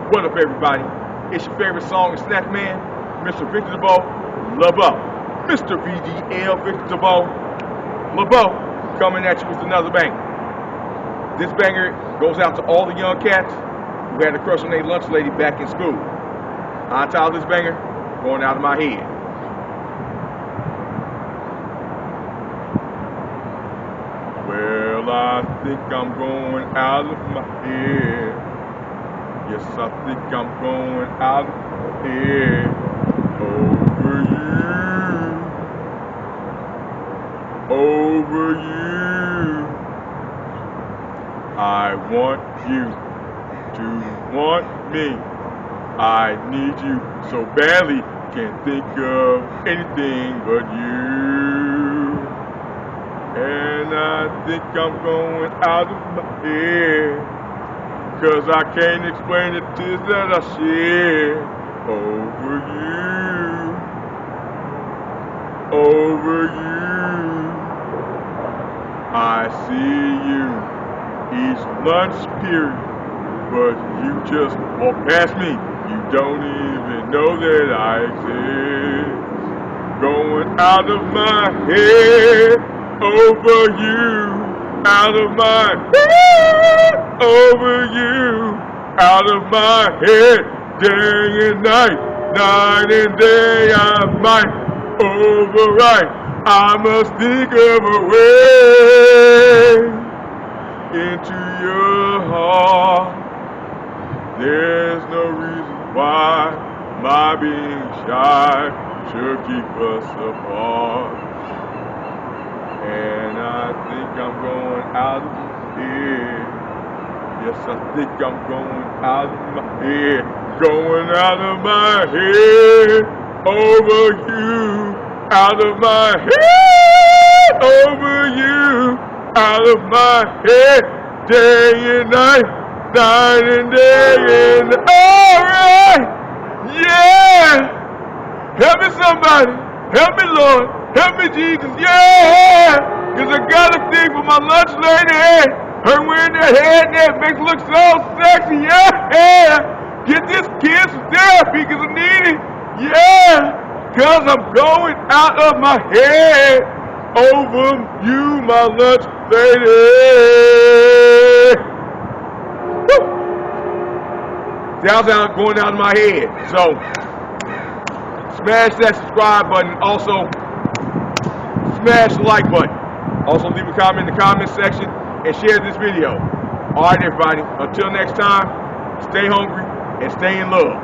What up, everybody? It's your favorite song and snack man, Mr. Victor DeVoe LeBeau. Mr. VDL Victor DeVoe LeBeau coming at you with another banger. This banger goes out to all the young cats who had a crush on their lunch lady back in school. I titled this banger, Going Out of My Head. Well, I think I'm going out of my head. Yes, I think I'm going out of my head over you. I want you to want me. I need you so badly, can't think of anything but you. And I think I'm going out of my head, 'cause I can't explain the tears that I shed over you. I see you each lunch period, but you just walk past me. You don't even know that I exist. Going out of my head over you. Out of my head, over you, out of my head, day and night, night and day, I might overwrite. I must think of a way into your heart. There's no reason why my being shy should keep us apart. And I think I'm going out of my head. Yes, I think I'm going out of my head. Going out of my head over you. Out of my head over you. Out of my head day and night. Night and day and alright. Yeah. Help me somebody. Help me, Lord. Help me, Jesus, yeah! 'Cause I got a thing for my lunch lady. Her wearing that head makes her look so sexy, yeah! Get this kid some therapy 'cause I need it, yeah! 'Cause I'm going out of my head over you, my lunch lady. Woo! See, I was going out of my head. So, smash that subscribe button. Also, smash the like button. Also leave a comment in the comment section and share this video. Alright everybody, until next time, stay hungry and stay in love.